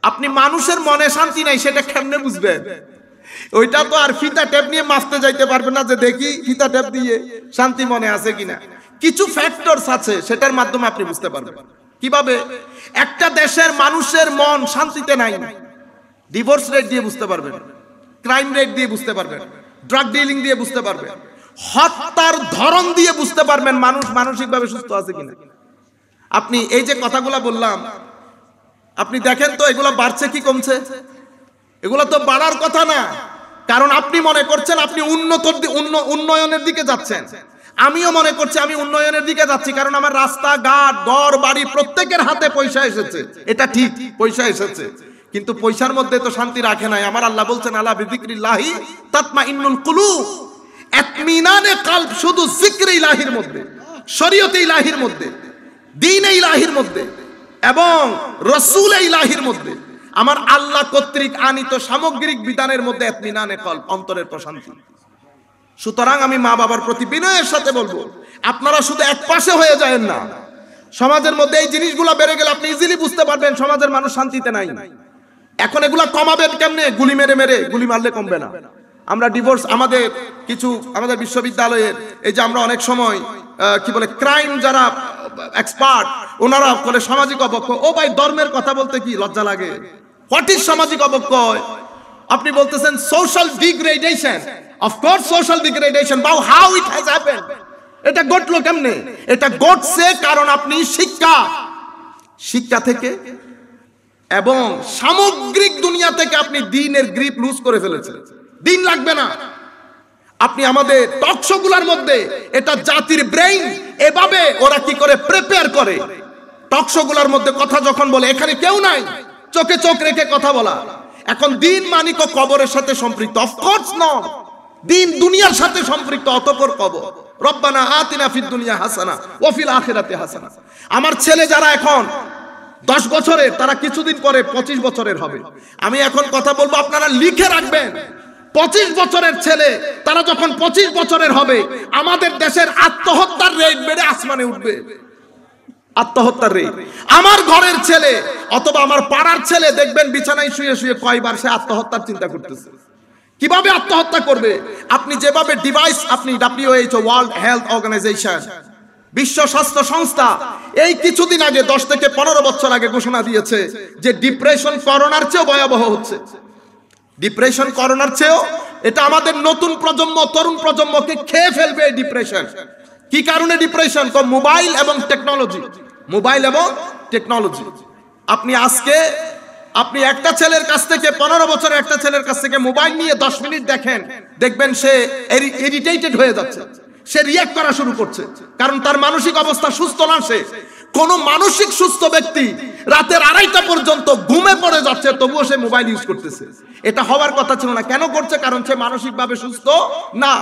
আপনি মানুষের মনে শান্তি নাই সেটা কেমনে বুঝবেন? ওইটা তো আর ফিতা টেপ নিয়ে মাপতে যাইতে পারবে না যে দেখি ফিতা টেপ দিয়ে শান্তি মনে আছে কিনা। কিছু ফ্যাক্টরস আছে, সেটার মাধ্যমে আপনি বুঝতে পারবেন। কিভাবে? একটা দেশের মানুষের মন শান্তিতে নাই, ডিভোর্স রেট দিয়ে বুঝতে পারবেন, ক্রাইম রেট দিয়ে বুঝতে পারবেন, ড্রাগ ডিলিং দিয়ে বুঝতে পারবেন, হত্যার ধরন দিয়ে বুঝতে পারবেন মানুষ মানসিকভাবে সুস্থ আছে কিনা। আপনি এই যে কথাগুলো বললাম, আপনি দেখেন তো এগুলো বাড়ছে কি কমছে? এগুলো তো বাড়ার কথা না, কারণ আপনি মনে করছেন আপনি উন্নয়নের দিকে যাচ্ছেন। আমিও মনে করছি আমি উন্নয়নের দিকে যাচ্ছি, কারণ আমার রাস্তাঘাট, ঘর বাড়ি প্রত্যেকের হাতে পয়সা এসেছে। এটা ঠিক, পয়সা এসেছে, কিন্তু পয়সার মধ্যে তো শান্তি রাখে নাই। আমার আল্লাহ বলছেন আলা বিযিকরিল্লাহি তাতমাইন্নুল কুলুব, ইতমিনানে কলব শুধু জিক্রে ইলাহির মধ্যে, শরীয়তে ইলাহির মধ্যে, দ্বীনে ইলাহির মধ্যে এবং রাসূলে ইলাহির মধ্যে, আমার আল্লাহ কর্তৃক আনিত সামগ্রিক বিধানের মধ্যে ইতমিনানে কলব, অন্তরের প্রশান্তি। সুতরাং আমি মা বাবার প্রতি বিনয়ের সাথে বলবো, আপনারা শুধু এক পাশে হয়ে যায়েন না। সমাজের মধ্যে এই জিনিসগুলো বেড়ে গেলে আপনি ইজিলি বুঝতে পারবেন সমাজের মানুষ শান্তিতে নাই। এখন এগুলা কমাবেন কেমনে? গুলি মেরে মেরে, গুলি মারলে কমবে না। আমরা ডিভোর্স, আমাদের বিশ্ববিদ্যালয়ের এই যে আমরা অনেক সময় কি বলে ক্রাইম যারা এক্সপার্ট, ওনারা বলে সামাজিক অবক্ষয়। ও ভাই, ধর্মের কথা বলতে কি লজ্জা লাগে? হোয়াট ইজ সামাজিক অবক্ষয়? আপনি বলতেছেন social degradation. Of course social degradation, but how it has happened? এটা ঘটলো কেমনে? এটা ঘটছে কারণ আপনি শিক্ষা থেকে এবং সামগ্রিক দুনিয়া থেকে আপনি দ্বীনের গ্রিপ লুজ করে ফেলেছেন। দিন লাগবে না। আপনি আমাদের টকশো গুলার মধ্যে, এটা জাতির ব্রেইন, এভাবে ওরা কি করে প্রিপেয়ার করে। টকশো গুলার মধ্যে কথা যখন বলে, এখানে কেউ নাই, চোখে চোখ রেখে কথা বলা। এখন দিন মানিক কবরের সাথে সম্পৃক্ত? Of course not. দিন দুনিয়ার সাথে সম্পৃক্ত, অতঃপর কবর। রব্বানা আতিনা ফিদ দুনিয়া হাসানা ওয়া ফিল আখিরাতি হাসানা। আমার ছেলে যারা এখন 10 বছরের, তারা কিছুদিন পরে 25 বছরের হবে। আমি এখন কথা বলবো, আপনারা লিখে রাখবেন। 25 বছরের ছেলে তারা যখন 25 বছরের হবে, আমাদের দেশের আত্মহত্যার রেট বেড়ে আসমানে উঠবে। আত্মহত্যার রেট, আমার ঘরের ছেলে অথবা আমার পাড়ার ছেলে দেখবেন বিছানায় শুয়ে শুয়ে কয়বার সে আত্মহত্যার চিন্তা করতেছে। কিভাবে আত্মহত্যা করবে? আপনি যেভাবে ডিভাইস, আপনি WHO, ওয়ার্ল্ড হেলথ অর্গানাইজেশন, বিশ্ব স্বাস্থ্য সংস্থা এই কিছুদিন আগে 10 থেকে 15 বছর আগে ঘোষণা দিয়েছে যে ডিপ্রেশন করোনার চেয়েও ভয়াবহ হচ্ছে। ডিপ্রেশন করোনার চেয়েও, এটা আমাদের নতুন প্রজন্ম, তরুণ প্রজন্মকে খেয়ে ফেলবে এই ডিপ্রেশন। কি কারণে ডিপ্রেশন? তো মোবাইল এবং টেকনোলজি, মোবাইল এবং টেকনোলজি। আপনি একটা ছেলের কাছ থেকে, 15 বছরের একটা ছেলের কাছ থেকে মোবাইল নিয়ে 10 মিনিট দেখবেন সে ইরিটেটেড হয়ে যাচ্ছে, সে রিঅ্যাক্ট করা শুরু করছে, কারণ তার মানসিক অবস্থা সুস্থ না। সে কোন মানসিক সুস্থ ব্যক্তি রাতের 2:30টা পর্যন্ত ঘুমে পড়ে যাচ্ছে, তবুও সে মোবাইল ইউজ করতেছে। এটা হওয়ার কথা ছিল না। কেন করছে? কারণ সে মানসিকভাবে সুস্থ না।